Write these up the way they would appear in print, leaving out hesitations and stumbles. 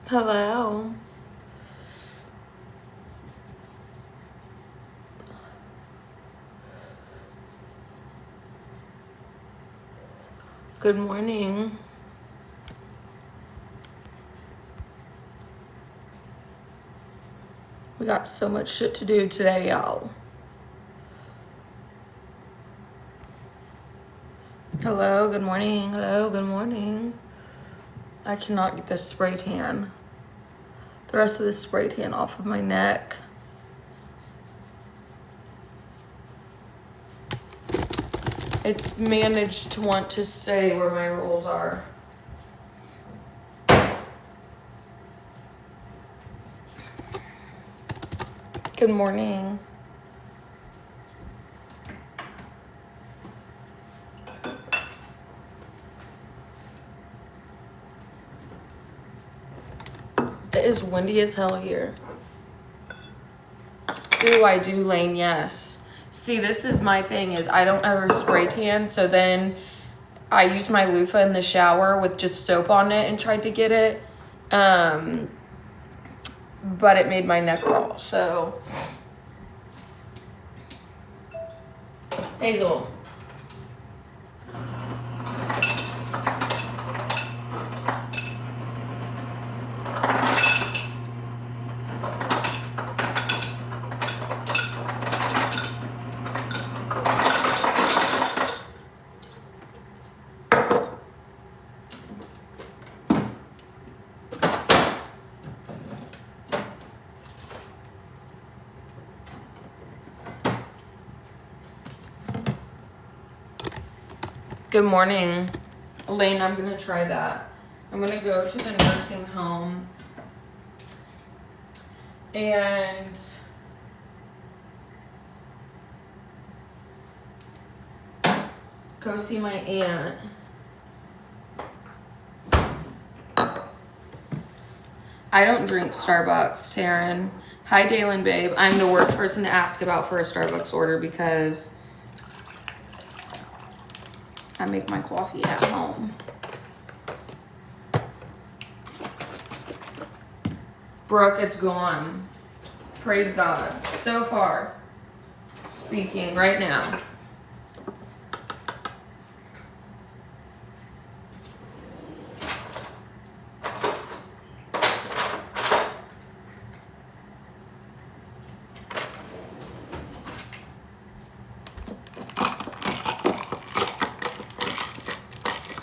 Hello. Good morning. We got so much shit to do today, y'all. Hello, good morning. Hello, good morning. I cannot get this spray tan. The rest of this spray tan off of my neck. It's managed to want to stay where my rolls are. Good morning. It is windy as hell here. Ooh, I do lane, yes. See, this is my thing is I don't ever spray tan, so then I used my loofah in the shower with just soap on it and tried to get it. But it made my neck raw, so. Hazel. Good morning. Elaine, I'm gonna try that. I'm gonna go to the nursing home and go see my aunt. I don't drink Starbucks, Taryn. Hi, Dalen, babe. I'm the worst person to ask about for a Starbucks order because I make my coffee at home. Brooke, it's gone. Praise God. So far, speaking right now.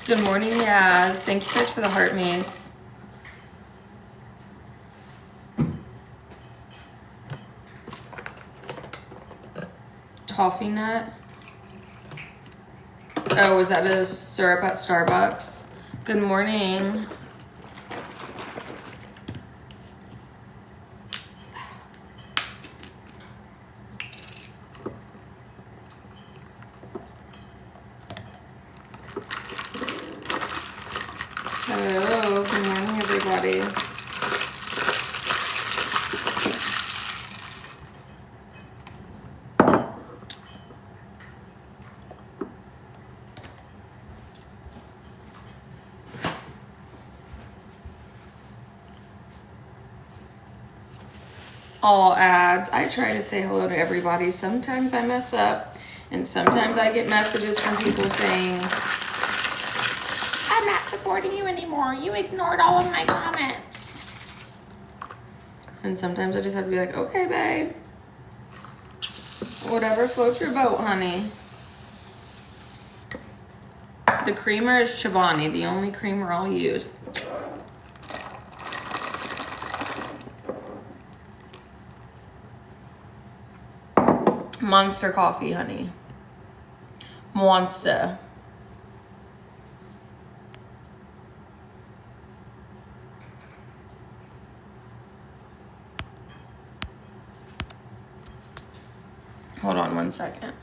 Good morning, Yaz. Thank you guys for the heart mace. Toffee nut. Oh, was that a syrup at Starbucks? Good morning. Hello, good morning, everybody. All ads. I try to say hello to everybody. Sometimes I mess up, and sometimes I get messages from people saying, I'm not supporting you anymore. You ignored all of my comments. And sometimes I just have to be like, okay, babe. Whatever floats your boat, honey. The creamer is Chobani, the only creamer I'll use. Monster coffee, honey. Monster. Hold on one second.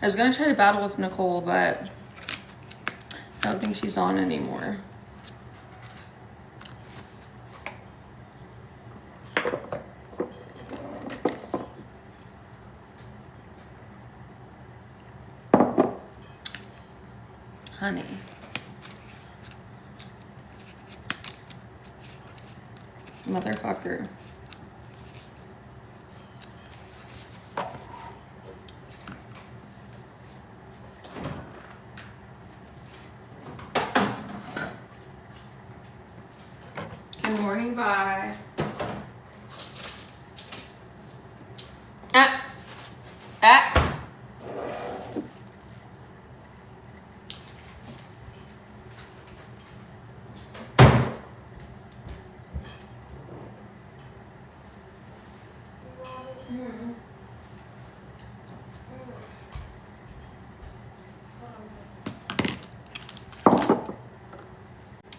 I was gonna try to battle with Nicole, but I don't think she's on anymore. Honey. Motherfucker. Good morning, bye. Ah. Ah.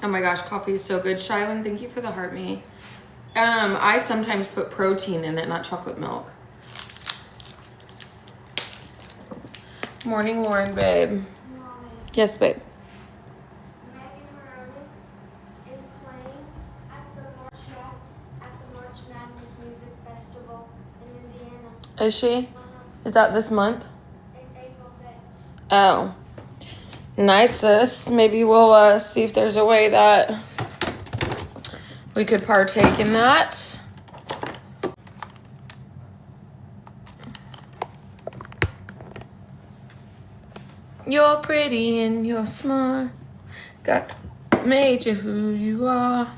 Oh my gosh, coffee is so good. Shylin, thank you for the heart me. I sometimes put protein in it, not chocolate milk. Morning, Lauren, babe. Mommy, Yes, babe. Maggie Maroney is playing at the March Madness Music Festival in Indiana. Is she? Is that this month? It's April 5th. Oh. Nice, sis. Maybe we'll see if there's a way that we could partake in that. You're pretty and you're smart. God made you who you are.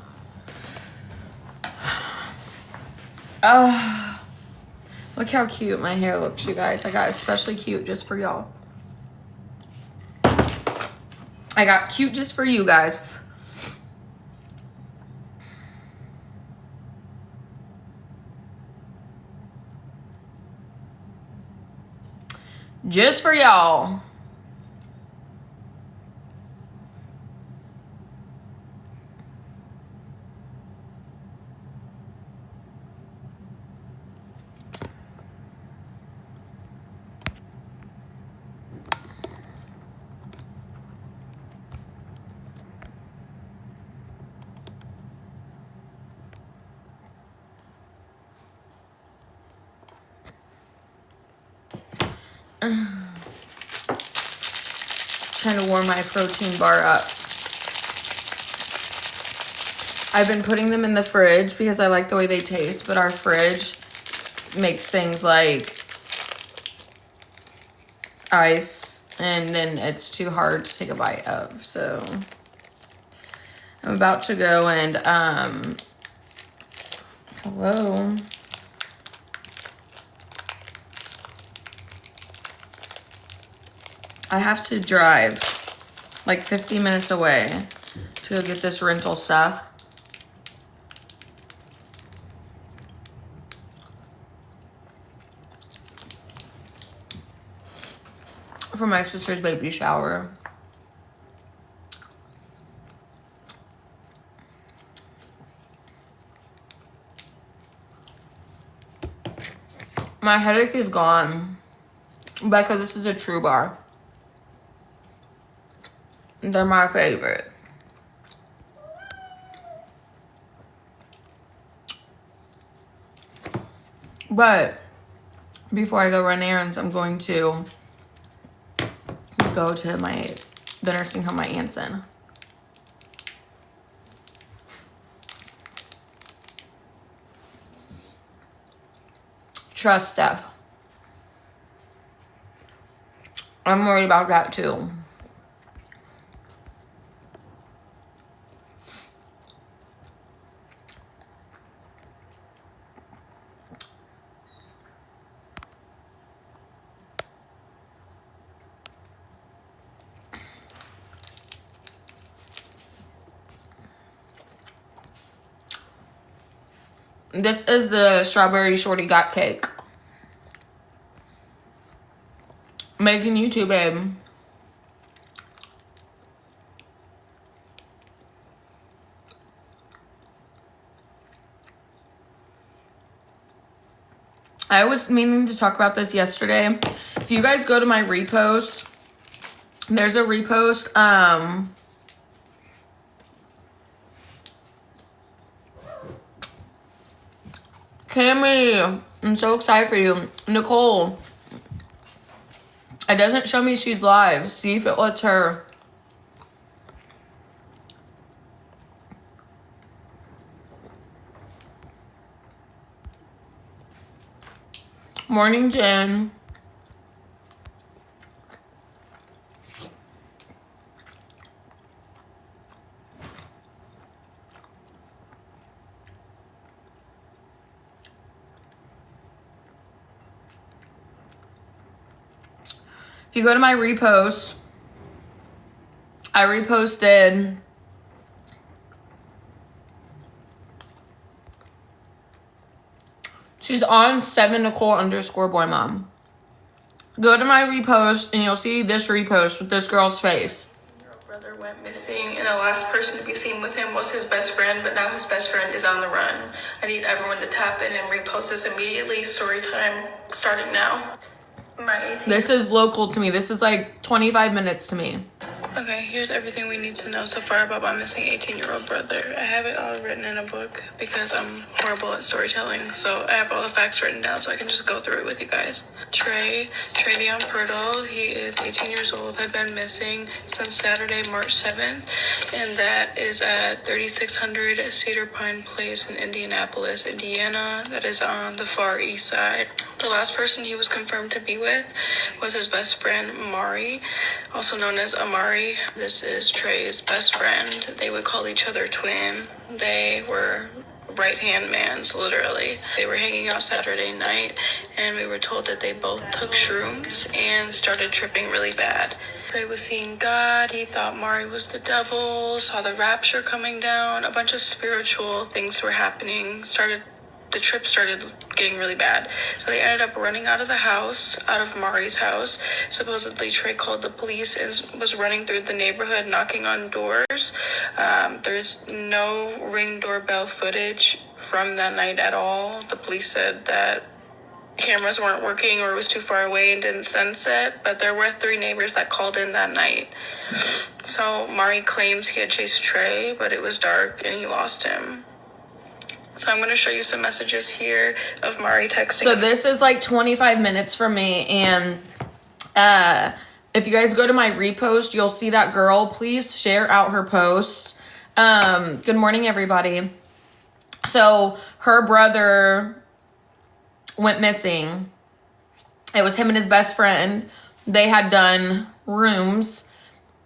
Look how cute my hair looks, you guys. I got especially cute just for y'all. I got cute just for you guys. Just for y'all. Trying to warm my protein bar up. I've been putting them in the fridge because I like the way they taste, but our fridge makes things like ice and then it's too hard to take a bite of. So I'm about to go and hello. I have to drive like 50 minutes away to go get this rental stuff. For my sister's baby shower. My headache is gone because this is a True Bar. They're my favorite. But before I go run errands, I'm going to go to the nursing home my aunt's in. Trust Steph. I'm worried about that too. This is the strawberry shorty got cake. Making you too, babe. I was meaning to talk about this yesterday. If you guys go to my repost, there's a repost. Cammy, I'm so excited for you. Nicole, it doesn't show me she's live. See if it lets her. Morning, Jen. If you go to my repost, I reposted she's on 7Nicole_boy mom. Go to my repost and you'll see this repost with this girl's face. Your brother went missing, and the last person to be seen with him was his best friend, but now his best friend is on the run. I need everyone to tap in and repost this immediately. Story time starting now. This is local to me. This is like 25 minutes to me. Okay, here's everything we need to know so far about my missing 18-year-old brother. I have it all written in a book because I'm horrible at storytelling, so I have all the facts written down so I can just go through it with you guys. Travion Purtle, he is 18 years old, had been missing since Saturday, March 7th, and that is at 3600 Cedar Pine Place in Indianapolis, Indiana. That is on the far east side. The last person he was confirmed to be with was his best friend, Mari, also known as Amari. This is Trey's best friend. They would call each other twin. They were right-hand mans, literally. They were hanging out Saturday night, and we were told that they both took shrooms and started tripping really bad. Trey was seeing God. He thought Mari was the devil, saw the rapture coming down. A bunch of spiritual things were happening. The trip started getting really bad. So they ended up running out of the house, out of Mari's house. Supposedly Trey called the police and was running through the neighborhood, knocking on doors. There's no Ring doorbell footage from that night at all. The police said that cameras weren't working or it was too far away and didn't sense it, but there were 3 neighbors that called in that night. So Mari claims he had chased Trey, but it was dark and he lost him. So I'm going to show you some messages here of Mari texting. So this is like 25 minutes from me, and if you guys go to my repost, you'll see that girl. Please share out her posts. Good morning, everybody. So her brother went missing. It was him and his best friend. They had done rooms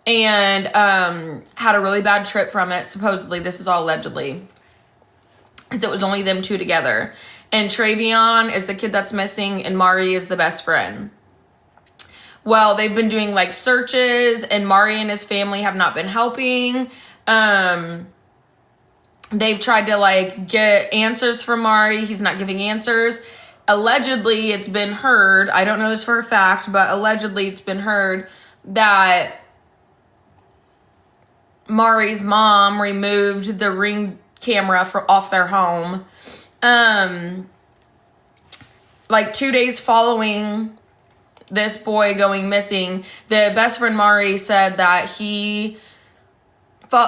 and had a really bad trip from it. Supposedly, this is all allegedly, because it was only them 2 together. And Travion is the kid that's missing, and Mari is the best friend. Well, they've been doing like searches, and Mari and his family have not been helping. They've tried to like get answers from Mari. He's not giving answers. Allegedly, it's been heard, I don't know this for a fact, but allegedly it's been heard that Mari's mom removed the Ring camera off their home. Like 2 days following this boy going missing, the best friend Mari said that he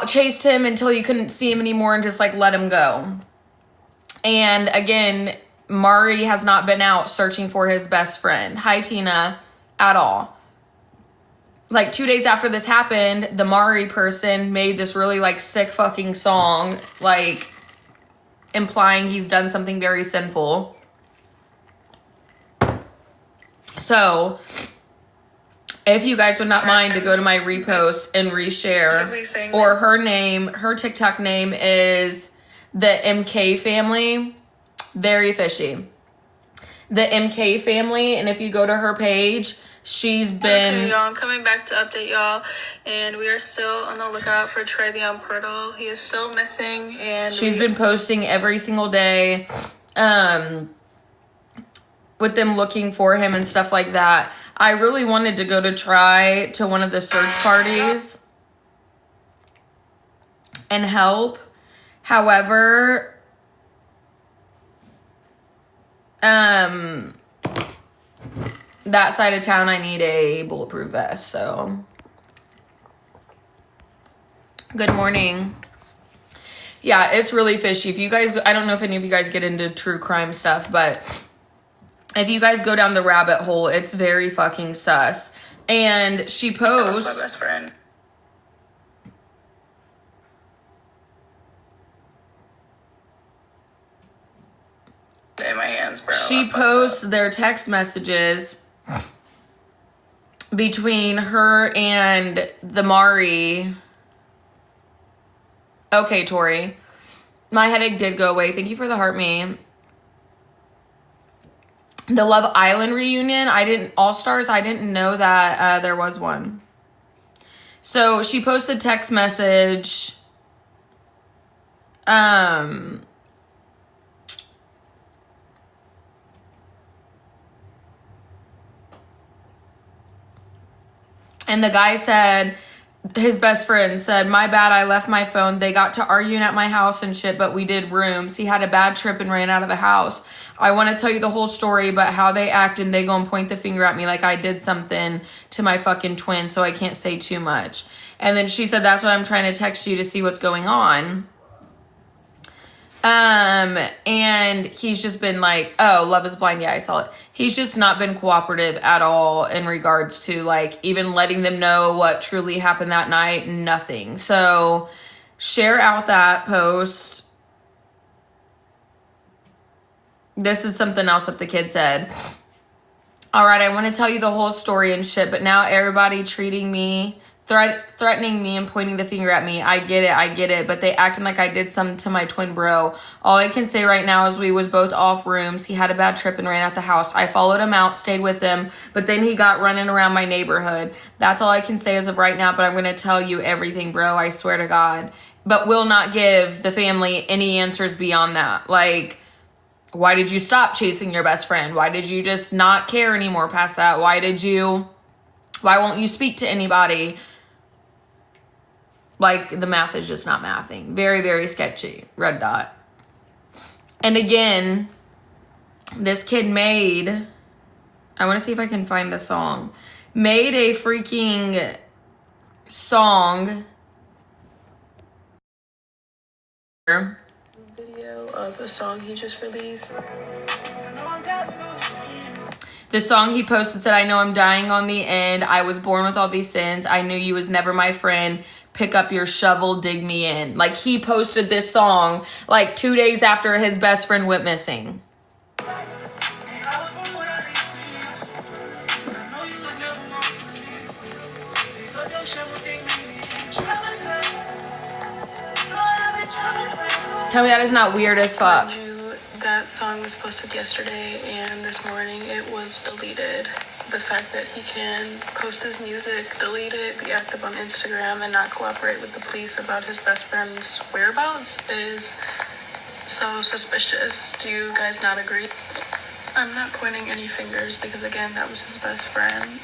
chased him until you couldn't see him anymore and just like let him go. And again, Mari has not been out searching for his best friend. Hi, Tina. At all. Like 2 days after this happened, the Mari person made this really like sick fucking song, like implying he's done something very sinful. So if you guys would not mind to go to my repost and reshare, or her TikTok name is the MK family. Very fishy. The MK family, and if you go to her page, she's been... Okay, y'all, I'm coming back to update y'all, and we are still on the lookout for Travion Purtle. He is still missing, and she's been posting every single day with them looking for him and stuff like that. I really wanted to go to one of the search parties and help. However, that side of town, I need a bulletproof vest, so. Good morning. Yeah, it's really fishy. If you guys, I don't know if any of you guys get into true crime stuff, but if you guys go down the rabbit hole, it's very fucking sus. And she posts. That was my best friend. In my hands, bro. She posts their text messages between her and the Mari. Okay, Tori. My headache did go away. Thank you for the heart me. The Love Island reunion, All Stars, I didn't know that there was one. So she posted text message. And the guy said, his best friend said, my bad, I left my phone. They got to arguing at my house and shit, but we did rooms. He had a bad trip and ran out of the house. I want to tell you the whole story, but how they act and they go and point the finger at me like I did something to my fucking twin, so I can't say too much. And then she said, that's why I'm trying to text you to see what's going on. And he's just been like, oh, love is blind. Yeah, I saw it. He's just not been cooperative at all in regards to like even letting them know what truly happened that night. Nothing. So share out that post. This is something else that the kid said. All right, I want to tell you the whole story and shit, but now everybody treating me, threatening me and pointing the finger at me. I get it, but they acting like I did something to my twin bro. All I can say right now is we was both off rooms. He had a bad trip and ran out the house. I followed him out, stayed with him, but then he got running around my neighborhood. That's all I can say as of right now, but I'm going to tell you everything, bro. I swear to God. But will not give the family any answers beyond that. Like, why did you stop chasing your best friend? Why did you just not care anymore past that? Why won't you speak to anybody? Like, the math is just not mathing. Very, very sketchy. Red dot. And again, this kid made, I want to see if I can find the song, made a freaking song. Video of a song he just released. The song he posted said, I know I'm dying on the end. I was born with all these sins. I knew you was never my friend. Pick up your shovel, dig me in. Like, he posted this song like 2 days after his best friend went missing. Tell me that is not weird as fuck. That song was posted yesterday, and this morning it was deleted. The fact that he can post his music, delete it, be active on Instagram, and not cooperate with the police about his best friend's whereabouts is so suspicious. Do you guys not agree? I'm not pointing any fingers because, again, that was his best friend.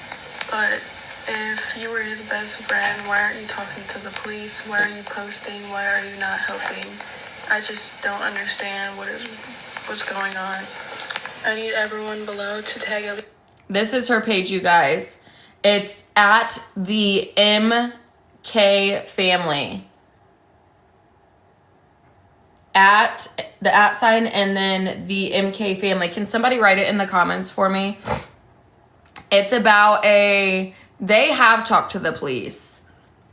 But if you were his best friend, why aren't you talking to the police? Why are you posting? Why are you not helping? I just don't understand what's going on. I need everyone below to tag at least. This is her page, you guys. It's at the MK family. At the @ sign and then the MK family. Can somebody write it in the comments for me? It's about they have talked to the police.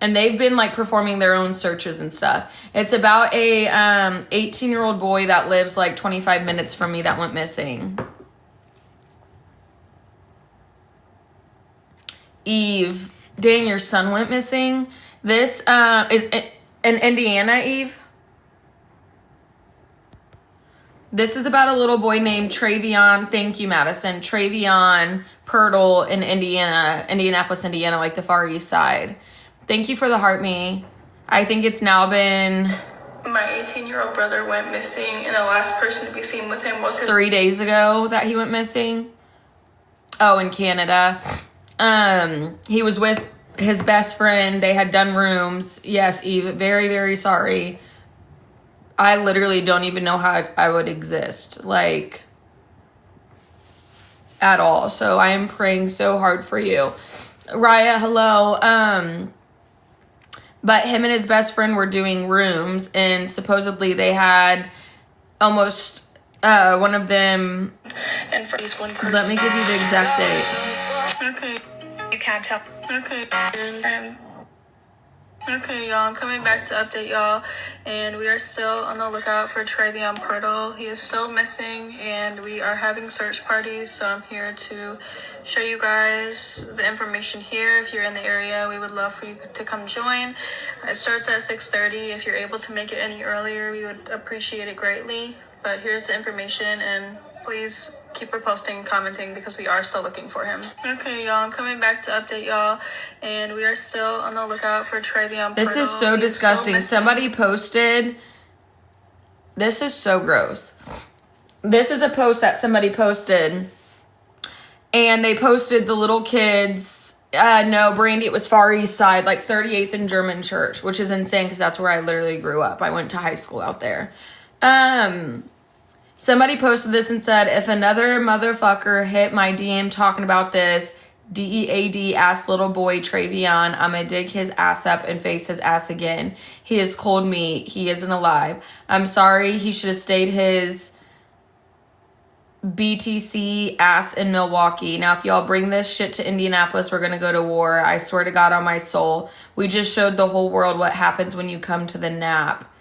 And they've been like performing their own searches and stuff. It's about a 18-year-old boy that lives like 25 minutes from me that went missing. Eve, dang, your son went missing. This is in Indiana, Eve. This is about a little boy named Travion. Thank you, Madison. Travion Pirtle in Indianapolis, Indiana, like the Far East Side. Thank you for the heart me. I think it's now been... My 18-year-old brother went missing, and the last person to be seen with him was his... 3 days ago that he went missing. Oh, in Canada. He was with his best friend. They had done rooms. Yes, Eve, very, very sorry. I literally don't even know how I would exist. Like, at all. So I am praying so hard for you. Raya, hello. But him and his best friend were doing rooms, and supposedly they had almost one of them. And for one person. Let me give you the exact date. Okay. You can't tell. Okay. Okay, y'all, I'm coming back to update y'all, and we are still on the lookout for Travion Portal. He is still missing, and we are having search parties, so I'm here to show you guys the information here. If you're in the area, we would love for you to come join. It starts at 6:30. If you're able to make it any earlier, we would appreciate it greatly. But here's the information, and please keep reposting and commenting because we are still looking for him. Okay, y'all, I'm coming back to update y'all, and we are still on the lookout for Travion Portal. This is so disgusting. Somebody posted, this is so gross. This is a post that somebody posted, and they posted the little kids. No, Brandy, it was Far East Side, like 38th and German Church, which is insane because that's where I literally grew up. I went to high school out there. Somebody posted this and said, if another motherfucker hit my DM talking about this DEAD ass little boy Travion, I'ma dig his ass up and face his ass again. He is cold meat. He isn't alive. I'm sorry. He should have stayed his BTC ass in Milwaukee. Now, if y'all bring this shit to Indianapolis, we're gonna go to war. I swear to God on my soul. We just showed the whole world what happens when you come to the nap.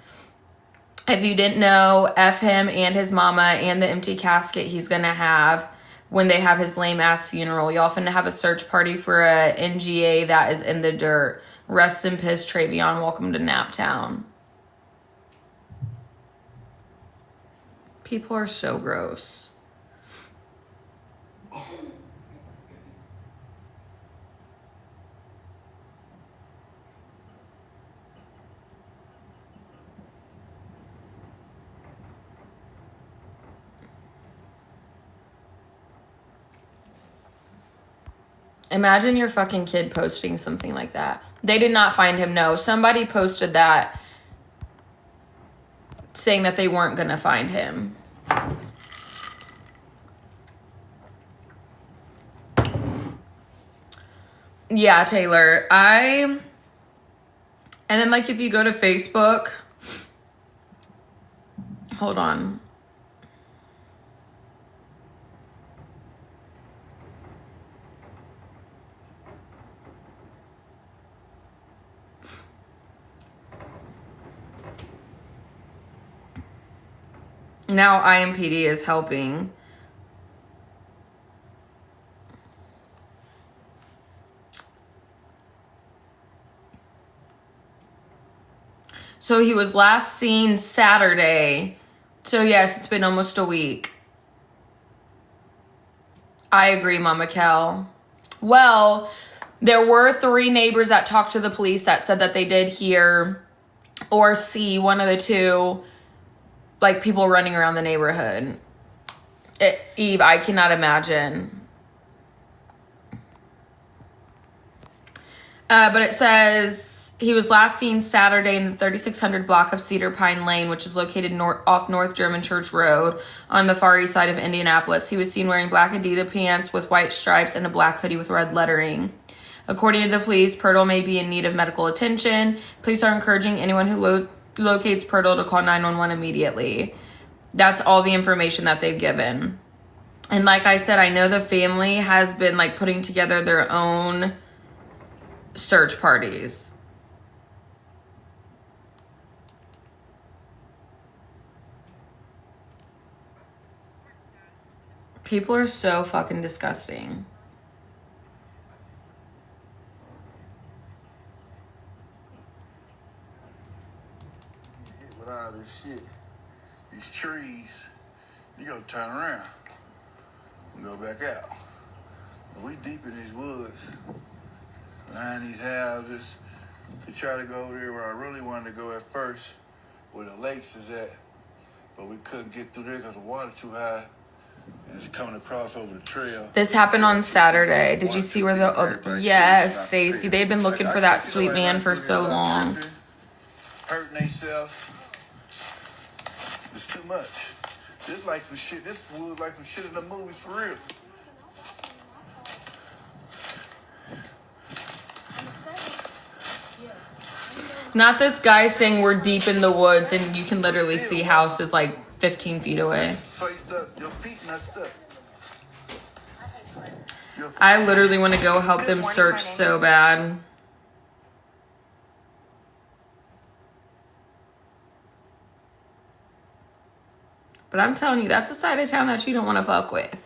If you didn't know, F him and his mama and the empty casket he's gonna have when they have his lame ass funeral. Y'all finna have a search party for a NGA that is in the dirt. Rest in piss, Travion. Welcome to Naptown. People are so gross. Imagine your fucking kid posting something like that. They did not find him. No, somebody posted that saying that they weren't going to find him. Yeah, Taylor. And then like if you go to Facebook, hold on. Now IMPD is helping. So he was last seen Saturday. So yes, it's been almost a week. I agree, Mama Kel. Well, there were 3 neighbors that talked to the police that said that they did hear or see one of the 2, like, people running around the neighborhood. Eve, I cannot imagine. But it says he was last seen Saturday in the 3600 block of Cedar Pine Lane, which is located off North German Church Road on the Far East Side of Indianapolis. He was seen wearing black Adidas pants with white stripes and a black hoodie with red lettering. According to the police, Pirtle may be in need of medical attention. Police are encouraging anyone who locates Pirtle to call 911 immediately. That's all the information that they've given. And like I said, I know the family has been like putting together their own search parties. People are so fucking disgusting. With all this shit, these trees, you gotta turn around and go back out. We deep in these woods, behind these houses. We try to go over there where I really wanted to go at first, where the lakes is at, but we couldn't get through there because the water too high. And it's coming across over the trail. This happened on Saturday. Did you see where the... yes, Stacy. They've been looking for that sweet man for so long. Hurting themselves. It's too much. This like some shit. This was like some shit in the movies for real. Not this guy saying we're deep in the woods and you can literally see houses like 15 feet away. Faced up, your feet messed up. I literally want to go help them search so bad. But I'm telling you, that's a side of town that you don't want to fuck with.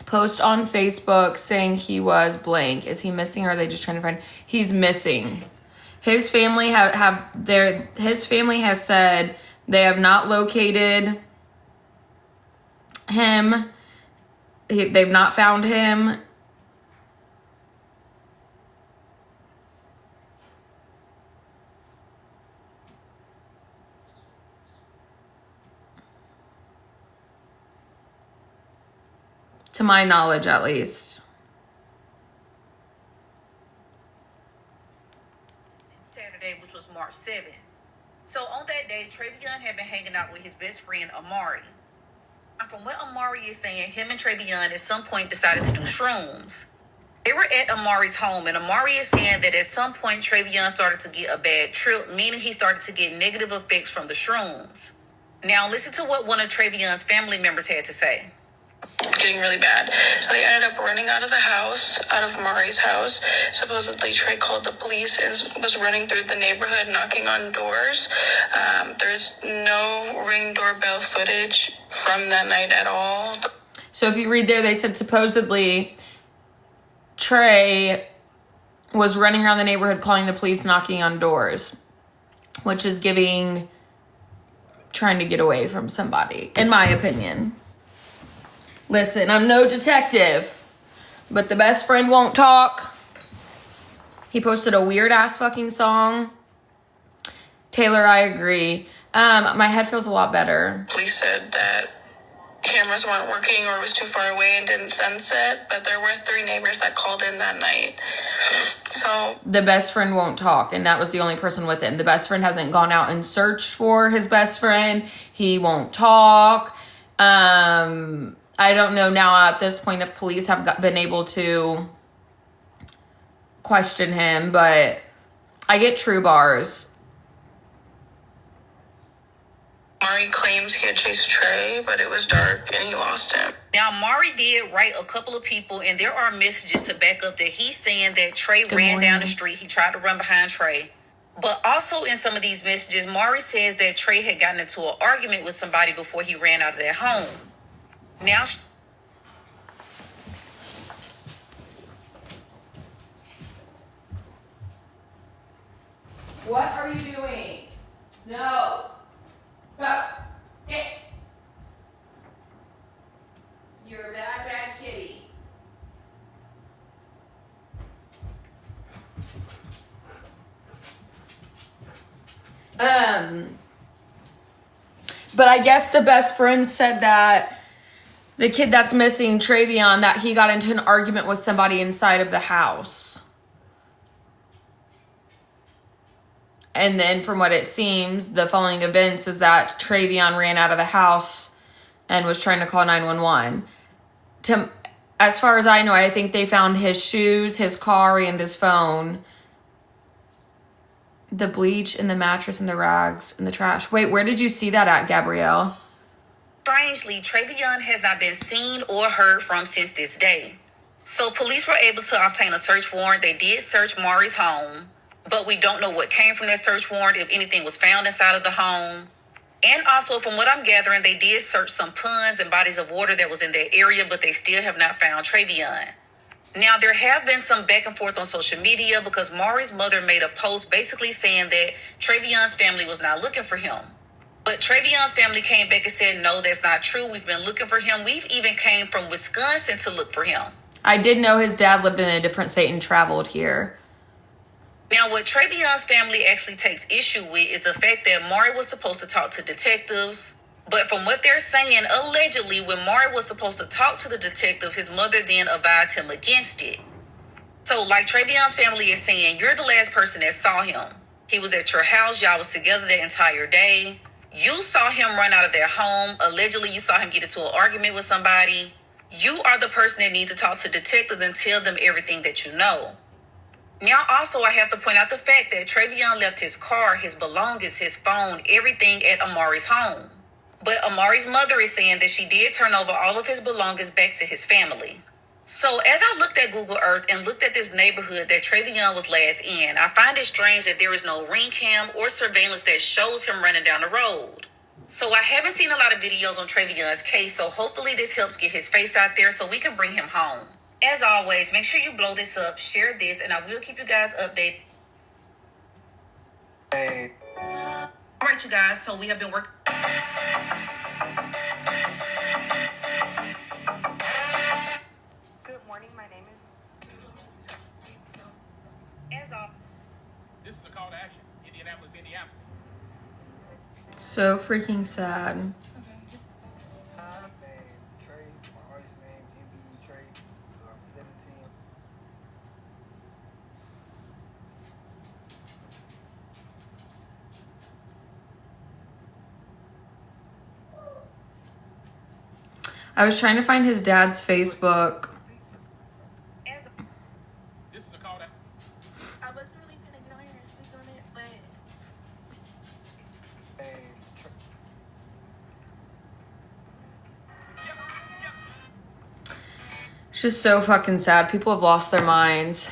Post on Facebook saying he was blank. Is he missing or are they just trying to find? He's missing. His family his family has said they have not located him. They've not found him. To my knowledge, at least. Saturday, which was March 7th. So on that day, Travion had been hanging out with his best friend, Amari. And from what Amari is saying, him and Travion at some point decided to do shrooms. They were at Amari's home, and Amari is saying that at some point, Travion started to get a bad trip, meaning he started to get negative effects from the shrooms. Now, listen to what one of Travion's family members had to say. Getting really bad. So they ended up running out of the house, out of Mari's house. Supposedly Trey called the police and was running through the neighborhood knocking on doors. There's no Ring doorbell footage from that night at all. So if you read there, they said supposedly Trey was running around the neighborhood calling the police, knocking on doors, which is trying to get away from somebody, in my opinion. Listen, I'm no detective, but the best friend won't talk. He posted a weird ass fucking song. Taylor, I agree. My head feels a lot better. Police said that cameras weren't working or was too far away and didn't sunset, but there were 3 neighbors that called in that night. So the best friend won't talk, and that was the only person with him. The best friend hasn't gone out and searched for his best friend. He won't talk. I don't know now at this point if police have been able to question him, but I get true bars. Mari claims he had chased Trey, but it was dark and he lost him. Now, Mari did write a couple of people, and there are messages to back up that he's saying that Trey ran down the street. He tried to run behind Trey. But also in some of these messages, Mari says that Trey had gotten into an argument with somebody before he ran out of their home. Now, What are you doing? No. Go. Get. You're a bad, bad kitty. But I guess the best friend said that the kid that's missing, Travion, that he got into an argument with somebody inside of the house. And then from what it seems, the following events is that Travion ran out of the house and was trying to call 911. As far as I know, I think they found his shoes, his car, and his phone. The bleach and the mattress and the rags and the trash. Wait, where did you see that at, Gabrielle? strangely, Travion has not been seen or heard from since this day. So police were able to obtain a search warrant. They did search Mari's home, but we don't know what came from that search warrant, if anything was found inside of the home. And also, from what I'm gathering, they did search some ponds and bodies of water that was in that area, but they still have not found Travion. Now, there have been some back and forth on social media because Mari's mother made a post basically saying that Travion's family was not looking for him. But Travion's family came back and said, no, that's not true. We've been looking for him. We've even came from Wisconsin to look for him. I did know his dad lived in a different state and traveled here. Now, what Travion's family actually takes issue with is the fact that Mari was supposed to talk to detectives. But from what they're saying, allegedly, when Mari was supposed to talk to the detectives, his mother then advised him against it. So, like Travion's family is saying, you're the last person that saw him. He was at your house. Y'all was together the entire day. You saw him run out of their home. Allegedly, you saw him get into an argument with somebody. You are the person that needs to talk to detectives and tell them everything that you know. Now, also, I have to point out the fact that Travion left his car, his belongings, his phone, everything at Amari's home. But Amari's mother is saying that she did turn over all of his belongings back to his family. So as I looked at Google Earth and looked at this neighborhood that Travion was last in, I find it strange that there is no ring cam or surveillance that shows him running down the road. So I haven't seen a lot of videos on Travion's case, so hopefully this helps get his face out there so we can bring him home. As always, make sure you blow this up, share this, and I will keep you guys updated. All right, you guys, so we have been working. Good morning, my name is... As always. This is a call to action. Indianapolis, Indiana. So freaking sad. name Trey, my artist name MB Trey. I'm 17. I was trying to find his dad's Facebook. As This is a call to I wasn't really gonna get on here and speak on it, but Name Trey. It's just so fucking sad. People have lost their minds.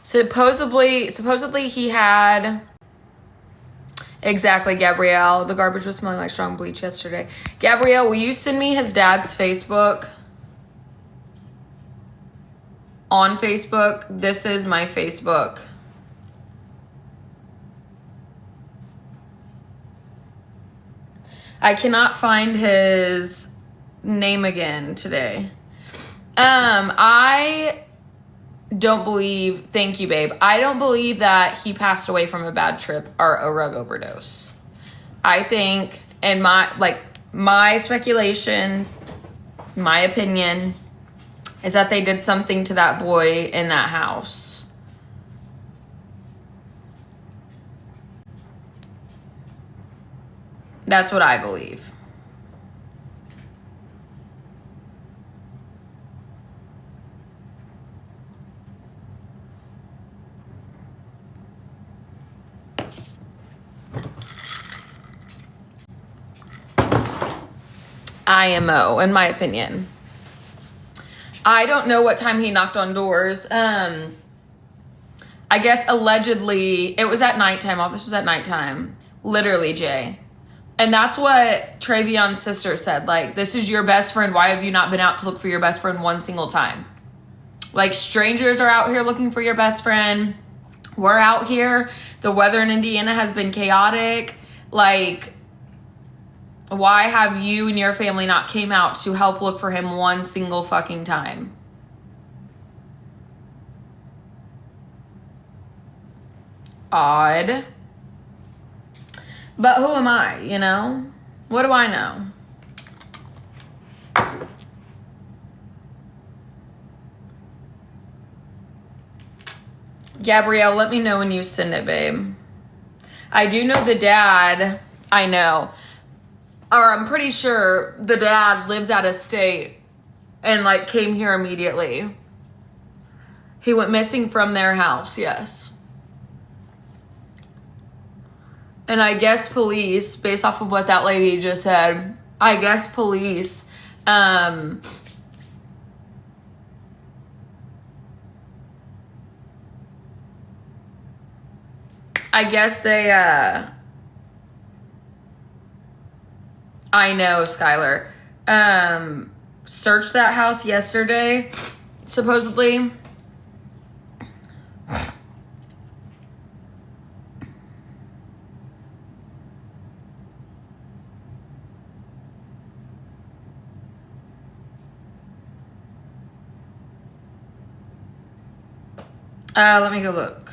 Supposedly he had... Exactly, Gabrielle. The garbage was smelling like strong bleach yesterday. Gabrielle, will you send me his dad's Facebook? On Facebook. This is my Facebook. I cannot find his name again today. I don't believe, thank you, babe. I don't believe that he passed away from a bad trip or a rug overdose. I think, and my speculation, my opinion, is that they did something to that boy in that house. That's what I believe. IMO, in my opinion. I don't know what time he knocked on doors. I guess allegedly it was at nighttime. All this was at nighttime. Literally, Jay. And that's what Travion's sister said. Like, this is your best friend. Why have you not been out to look for your best friend one single time? Like, strangers are out here looking for your best friend. We're out here. The weather in Indiana has been chaotic. Like, why have you and your family not came out to help look for him one single fucking time? Odd. But who am I, you know? What do I know? Gabrielle, let me know when you send it, babe. I do know the dad. I know. Or I'm pretty sure the dad lives out of state and like came here immediately. He went missing from their house, yes. And I guess police, based off of what that lady just said, I guess police, I guess they, I know, Skylar. Searched that house yesterday, supposedly. Let me go look.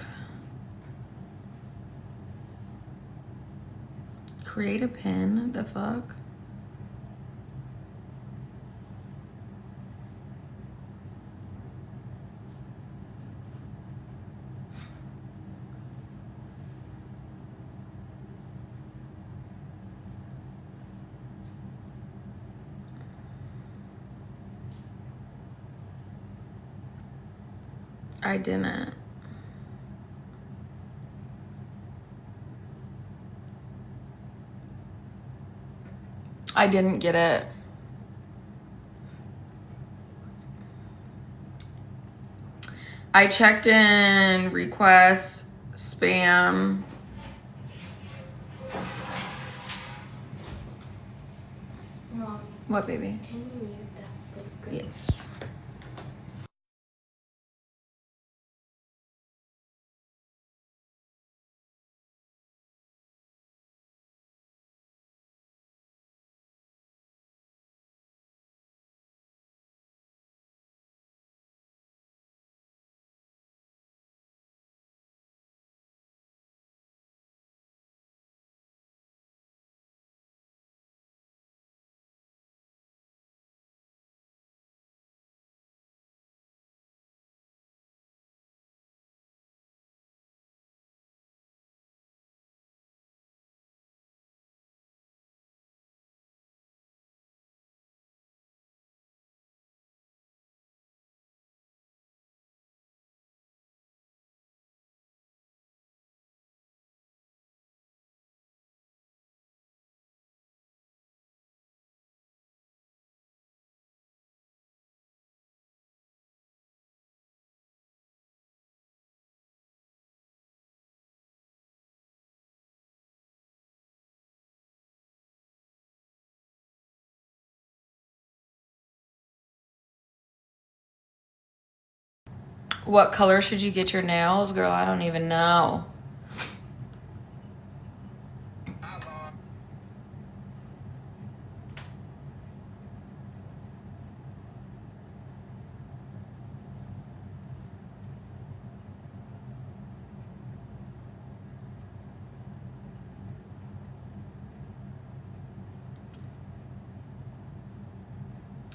Create a pin? The fuck? I didn't. I didn't get it. I checked in requests, spam. Mom, What, baby? can you mute that book? Yes. What color should you get your nails? Girl, I don't even know.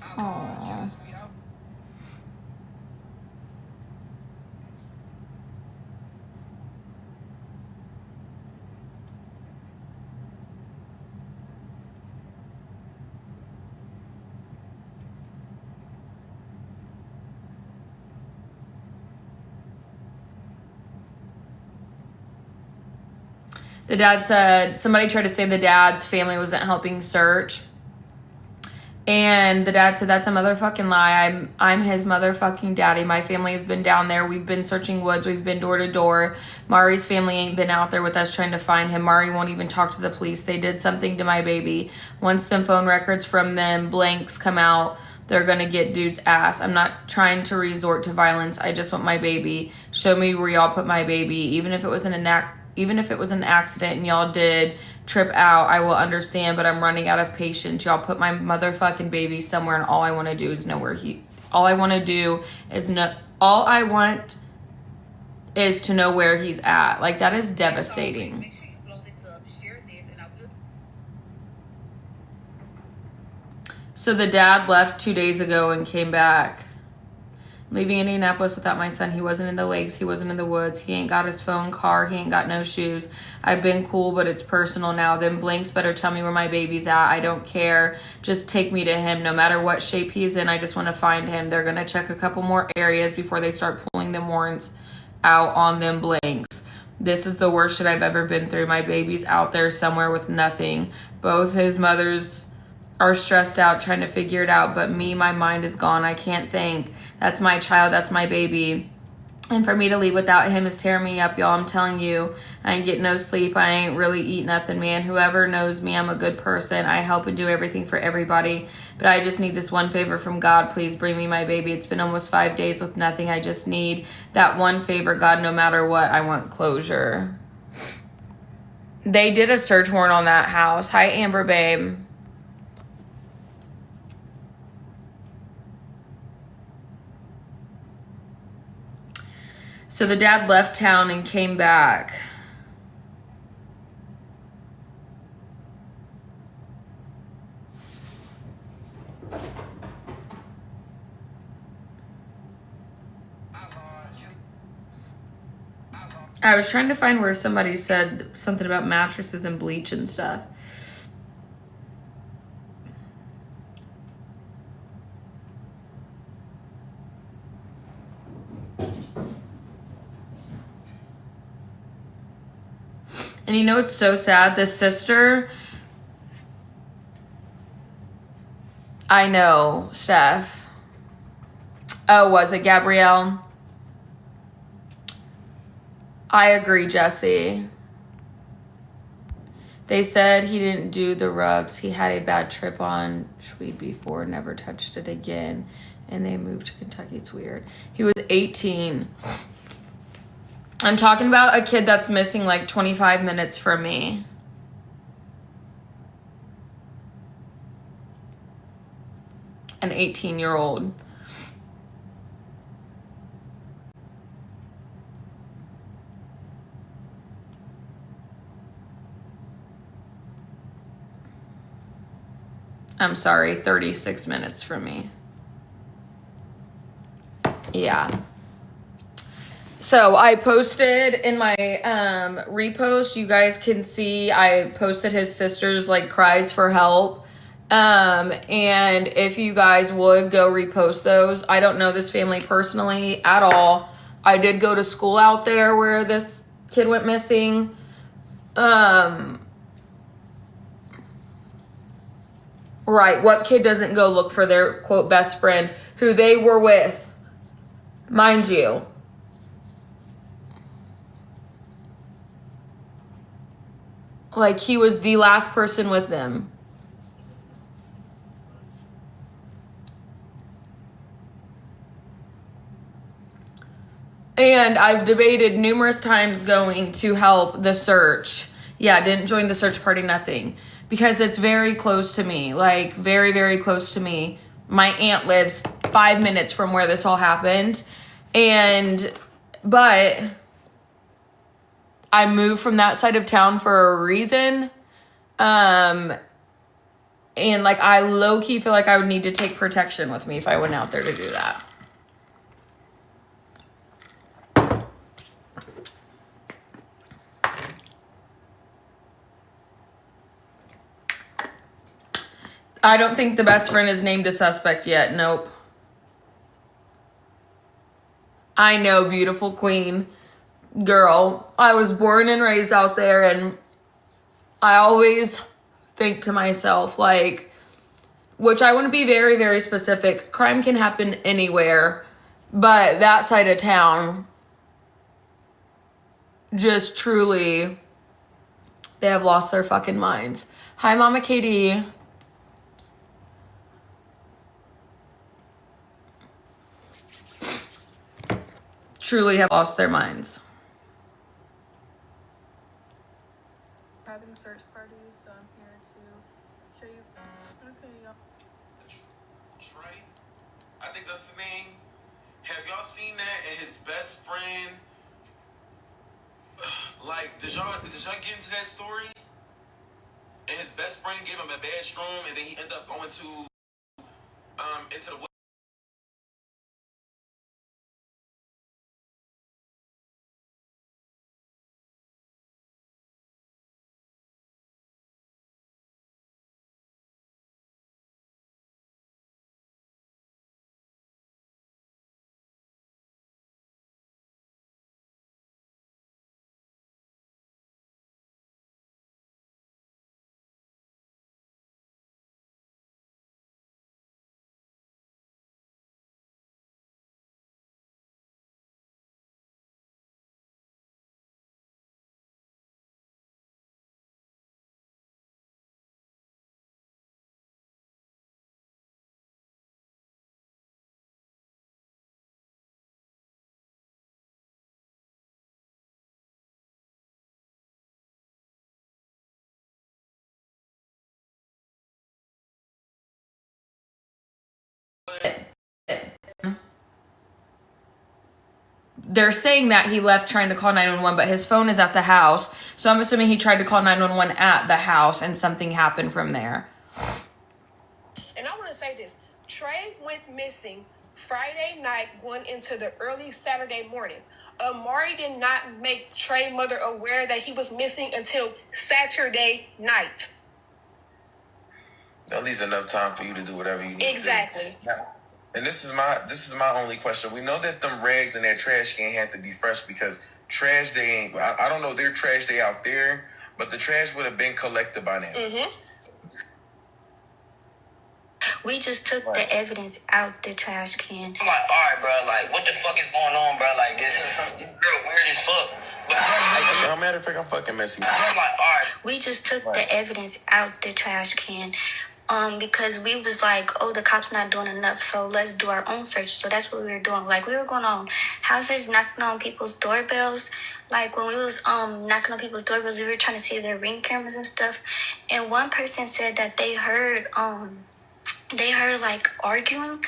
Aww. The dad said somebody tried to say the dad's family wasn't helping search. And the dad said that's a motherfucking lie. I'm his motherfucking daddy. My family has been down there. We've been searching woods. We've been door to door. Mari's family ain't been out there with us trying to find him. Mari won't even talk to the police. They did something to my baby. Once them phone records from them blanks come out, they're gonna get dude's ass. I'm not trying to resort to violence. I just want my baby. Show me where y'all put my baby. Even if it was an accident and y'all did trip out, I will understand, but I'm running out of patience. Y'all put my motherfucking baby somewhere, and all I want to do is know where all I want is to know where he's at. Like, that is devastating. Make sure you blow this up, share this, and I will. So the dad left 2 days ago and came back. Leaving Indianapolis without my son. He wasn't in the lakes. He wasn't in the woods. He ain't got his phone, car. He ain't got no shoes. I've been cool, but it's personal now. Them blanks better tell me where my baby's at. I don't care. Just take me to him. No matter what shape he's in, I just want to find him. They're going to check a couple more areas before they start pulling them warrants out on them blanks. This is the worst shit I've ever been through. My baby's out there somewhere with nothing. Both his mothers are stressed out trying to figure it out, but me, my mind is gone. I can't think. That's my child. That's my baby. And for me to leave without him is tearing me up, y'all. I'm telling you, I ain't getting no sleep. I ain't really eat nothing, man. Whoever knows me, I'm a good person. I help and do everything for everybody. But I just need this one favor from God. Please bring me my baby. It's been almost 5 days with nothing. I just need that one favor, God, no matter what. I want closure. They did a search warrant on that house. Hi, Amber, babe. So the dad left town and came back. I was trying to find where somebody said something about mattresses and bleach and stuff. And you know it's so sad? The sister... I know, Steph. Oh, was it Gabrielle? I agree, Jesse. They said he didn't do the rugs. He had a bad trip on Schweed before, never touched it again. And they moved to Kentucky. It's weird. He was 18. I'm talking about a kid that's missing like 25 minutes from me. An 18-year-old. I'm sorry, 36 minutes from me. Yeah. So I posted in my repost, you guys can see I posted his sister's like cries for help. And if you guys would go repost those, I don't know this family personally at all. I did go to school out there where this kid went missing. Right, what kid doesn't go look for their, quote, best friend who they were with? Mind you. Like, he was the last person with them. And I've debated numerous times going to help the search. Yeah, didn't join the search party, nothing. Because it's very close to me. Like, very, very close to me. My aunt lives 5 minutes from where this all happened. But I moved from that side of town for a reason. And like, I low-key feel like I would need to take protection with me if I went out there to do that. I don't think the best friend is named a suspect yet. Nope. I know, beautiful queen. Girl, I was born and raised out there, and I always think to myself, like, which I want to be very, very specific. Crime can happen anywhere, but that side of town, just truly, they have lost their fucking minds. Hi, Mama Katie. Truly have lost their minds. Having search parties, so I'm here to show you. Okay, y'all. Trey, I think that's his name. Have y'all seen that? And his best friend. Like, did y'all get into that story? And his best friend gave him a bad stroom, and then he ended up going to into the. They're saying that he left trying to call 911, but his phone is at the house. So I'm assuming he tried to call 911 at the house and something happened from there. And I want to say this. Trey went missing Friday night going into the early Saturday morning. Amari did not make Trey's mother aware that he was missing until Saturday night. At least enough time for you to do whatever you need Exactly. to do. Now, and this is my only question. We know that them rags in that trash can have to be fresh because trash day ain't. I don't know their trash day out there, but the trash would have been collected by now. We just took the evidence out the trash can. I'm like, alright, bro, like, what the fuck is going on, bro? Like, this girl weird as fuck. But It don't matter if I'm fucking messy. I'm like, alright. We just took the evidence out the trash can. Because we was like, oh, the cops not doing enough, so let's do our own search. So that's what we were doing. Like, we were going on houses, knocking on people's doorbells. Like, when we was knocking on people's doorbells, we were trying to see their Ring cameras and stuff. And one person said that they heard like arguing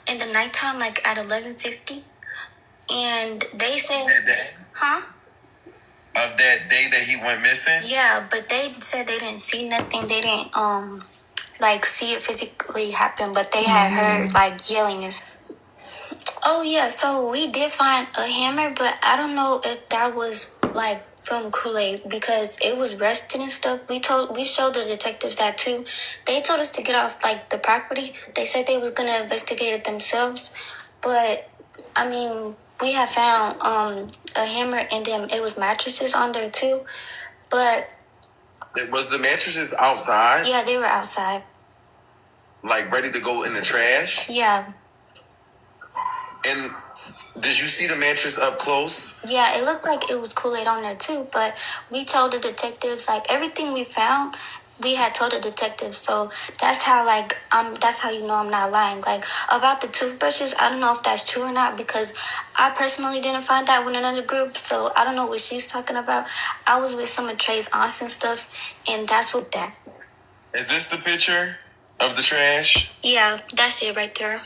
in the nighttime, like at 11:50. And they said, huh? Of that day that he went missing? Yeah, but they said they didn't see nothing. They didn't like see it physically happen, but they had heard like yelling and stuff. Oh yeah, so we did find a hammer, but I don't know if that was like from Kool-Aid because it was rusted and stuff. We showed the detectives that too. They told us to get off like the property. They said they was gonna investigate it themselves, but I mean we have found a hammer and then it was mattresses on there too, but Was the mattresses outside? yeah, they were outside. Like ready to go in the trash? Yeah. And did you see the mattress up close? Yeah, it looked like it was Kool-Aid on there too, but we told the detectives, like, everything we found, we had told the detectives, so that's how, like, that's how you know I'm not lying. Like, about the toothbrushes, I don't know if that's true or not, because I personally didn't find that with another group, so I don't know what she's talking about. I was with some of Trey's aunts and stuff, and that's what that. Is this the picture of the trash? Yeah, that's it right there.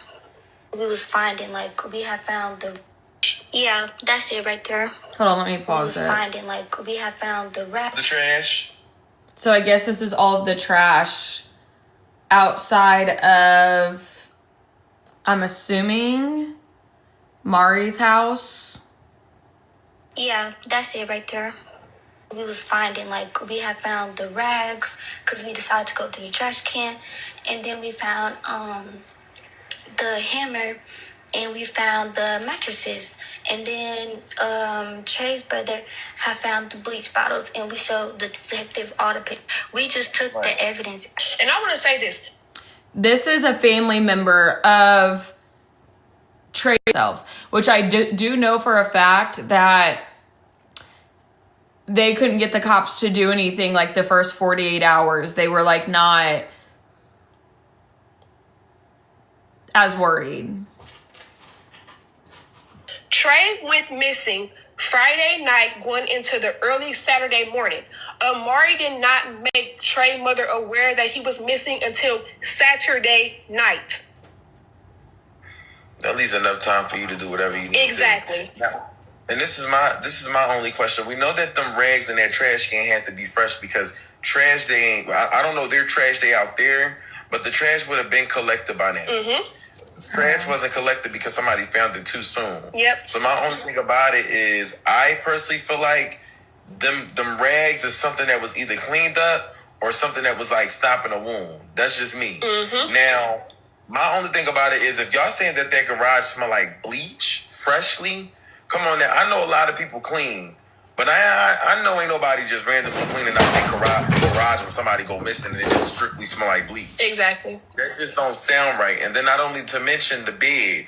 We was finding, like, we have found the... Yeah, that's it right there. Hold on, let me We pause was it. finding, like, we have found the The trash? So I guess this is all of the trash outside of, I'm assuming, Mari's house. Yeah, that's it right there. We was finding, like, we have found the rags because we decided to go through the trash can, and then we found the hammer, and we found the mattresses, and then Trey's brother had found the bleach bottles, and we showed the detective all the pictures. We just took the evidence. And I want to say this. This is a family member of Trey themselves, which I do know for a fact that they couldn't get the cops to do anything like the first 48 hours. They were like not as worried. Trey went missing Friday night going into the early Saturday morning. Amari did not make Trey's mother aware that he was missing until Saturday night. At least enough time for you to do whatever you need Exactly. to do. Now, and this is my only question. We know that them rags in that trash can have to be fresh because trash day ain't, I don't know their trash day out there, but the trash would have been collected by now. Trash wasn't collected because somebody found it too soon. Yep. So my only thing about it is I personally feel like them rags is something that was either cleaned up or something that was like stopping a wound. That's just me. Now, my only thing about it is if y'all saying that garage smell like bleach freshly, come on now. I know a lot of people clean, but I know ain't nobody just randomly cleaning out their garage when somebody go missing and it just strictly smell like bleach. Exactly. That just don't sound right. And then not only to mention the bed.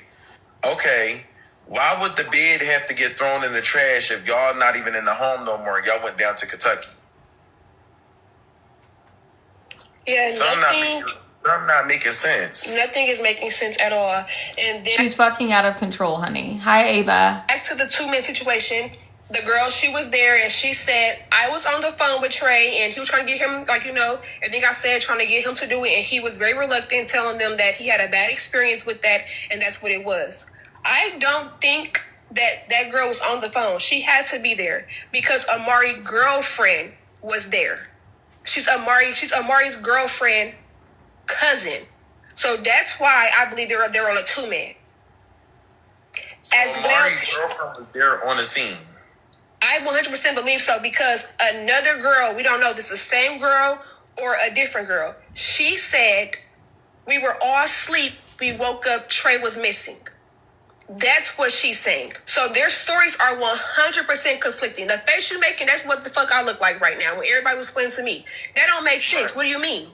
Okay, why would the bed have to get thrown in the trash if y'all not even in the home no more? Y'all went down to Kentucky. Yeah, Some not making sense. Nothing is making sense at all. And then She's fucking out of control, honey. Hi, Ava. back to the 2-minute situation. The girl, she was there and she said, I was on the phone with Trey and he was trying to get him, like, you know, I think I said trying to get him to do it. And he was very reluctant, telling them that he had a bad experience with that. And that's what it was. I don't think that girl was on the phone. She had to be there because Amari's girlfriend was there. She's Amari's girlfriend cousin. So that's why I believe they're on a 2-man. So Mari's girlfriend was there on the scene. I 100% believe so because another girl, we don't know if this is the same girl or a different girl. She said, we were all asleep. We woke up, Trey was missing. That's what she's saying. So their stories are 100% conflicting. The face you're making, that's what the fuck I look like right now. When everybody was explaining to me, that don't make sense. What do you mean?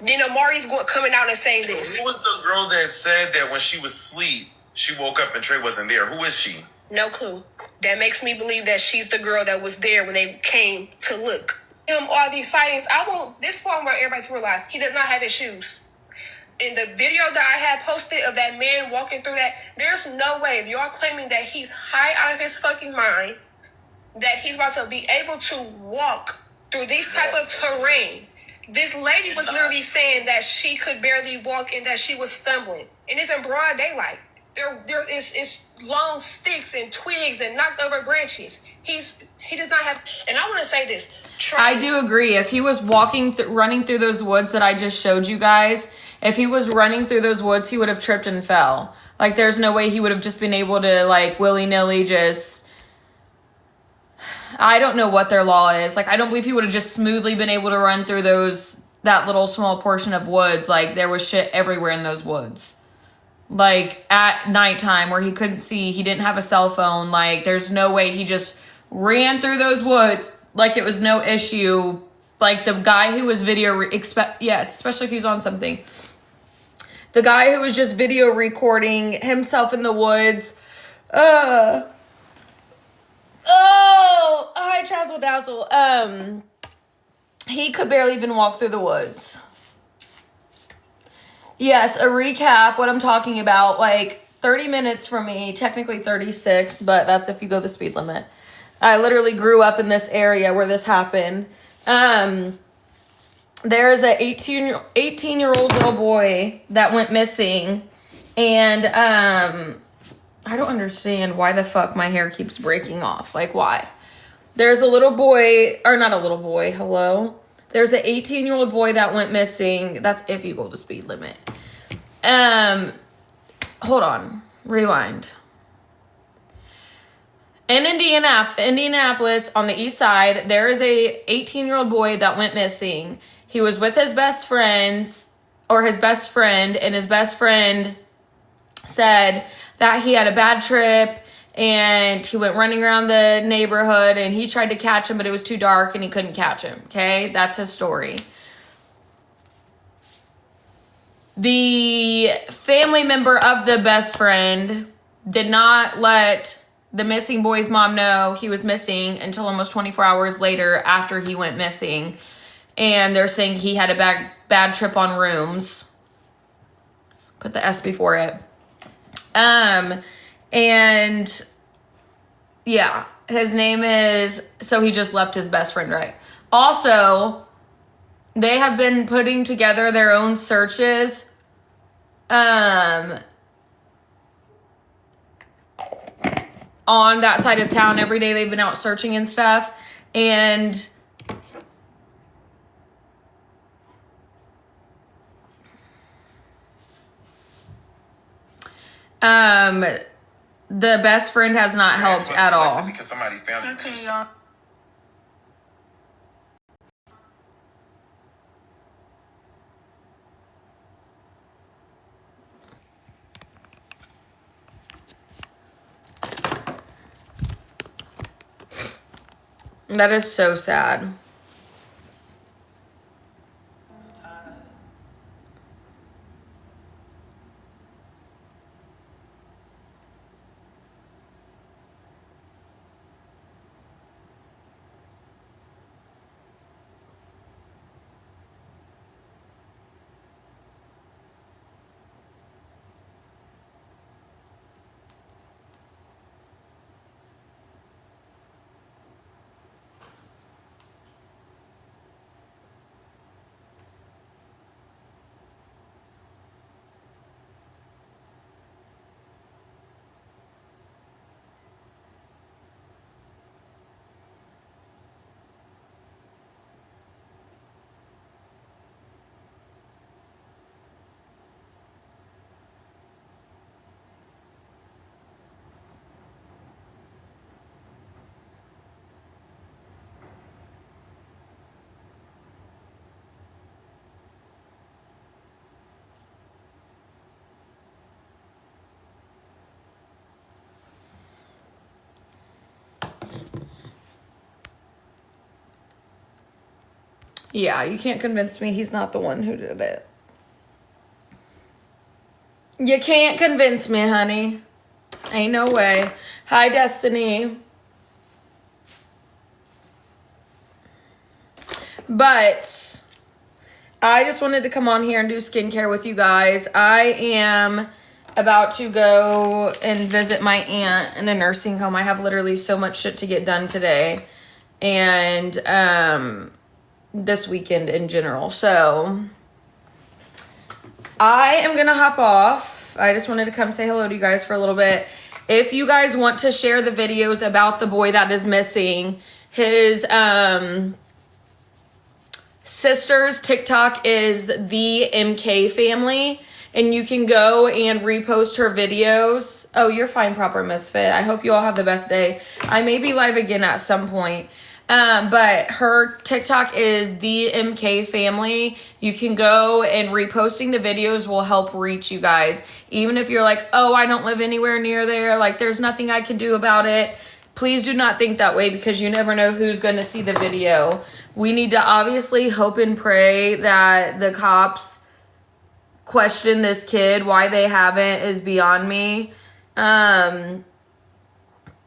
Then Amari's coming out and saying this. Who was the girl that said that when she was asleep, she woke up and Trey wasn't there? Who is she? No clue. That makes me believe that she's the girl that was there when they came to look. All these sightings, I want this one where everybody to realize he does not have his shoes. In the video that I had posted of that man walking through that, there's no way, if y'all claiming that he's high out of his fucking mind, that he's about to be able to walk through this type of terrain. This lady was literally saying that she could barely walk and that she was stumbling. And it's in broad daylight. There is long sticks and twigs and knocked over branches. He does not have, and I want to say this. I do agree. If he was running through those woods that I just showed you guys, if he was running through those woods, he would have tripped and fell. Like, there's no way he would have just been able to, like, willy-nilly just... I don't know what their law is. Like, I don't believe he would have just smoothly been able to run through that little small portion of woods. Like, there was shit everywhere in those woods. Like, at nighttime where he couldn't see, he didn't have a cell phone. Like, there's no way he just ran through those woods like it was no issue. Like, the guy who was yes, especially if he was on something. The guy who was just video recording himself in the woods. Oh, hi, Chazzle Dazzle. He could barely even walk through the woods. Yes, a recap, what I'm talking about, like 30 minutes from me, technically 36, but that's if you go the speed limit. I literally grew up in this area where this happened. There is a 18-year-old little boy that went missing, and I don't understand why the fuck my hair keeps breaking off. Like, why? There's a little boy, or not a little boy, hello? There's an 18-year-old boy that went missing. That's if you go the speed limit. Hold on. Rewind. In Indianapolis, on the east side, there is a 18-year-old boy that went missing. He was with his best friends, or his best friend, and his best friend said that he had a bad trip, and he went running around the neighborhood, and he tried to catch him, but it was too dark, and he couldn't catch him, okay? That's his story. The family member of the best friend did not let the missing boy's mom know he was missing until almost 24 hours later after he went missing. And they're saying he had a bad trip on rooms. Put the S before it. And yeah, his name is, so he just left his best friend, right? Also, they have been putting together their own searches. On that side of town every day. They've been out searching and stuff. And the best friend has not helped at all. Because somebody found it too. That is so sad. Yeah, you can't convince me he's not the one who did it. You can't convince me, honey. Ain't no way. Hi, Destiny. But I just wanted to come on here and do skincare with you guys. I am about to go and visit my aunt in a nursing home. I have literally so much shit to get done today. And this weekend in general. So I am gonna hop off. I just wanted to come say hello to you guys for a little bit. If you guys want to share the videos about the boy that is missing, his sister's TikTok is the MK family, and you can go and repost her videos. Oh, you're fine, Proper Misfit. I hope you all have the best day. I may be live again at some point. But her TikTok is the MK family. You can go and reposting the videos will help reach you guys. Even if you're like, oh, I don't live anywhere near there. Like, there's nothing I can do about it. Please do not think that way, because you never know who's going to see the video. We need to obviously hope and pray that the cops question this kid. Why they haven't is beyond me.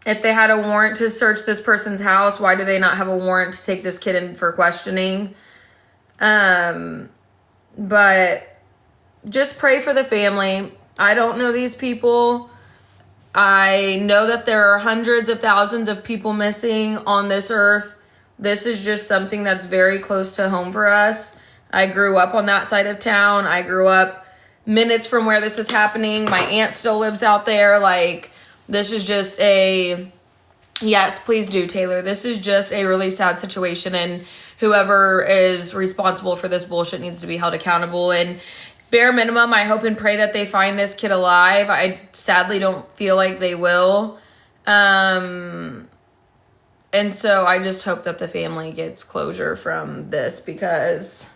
If they had a warrant to search this person's house, why do they not have a warrant to take this kid in for questioning? But just pray for the family. I don't know these people. I know that there are hundreds of thousands of people missing on this earth. This is just something that's very close to home for us. I grew up on that side of town. I grew up minutes from where this is happening. My aunt still lives out there. Like, this is just yes, please do, Taylor. This is just a really sad situation, and whoever is responsible for this bullshit needs to be held accountable. And bare minimum, I hope and pray that they find this kid alive. I sadly don't feel like they will. And so I just hope that the family gets closure from this, because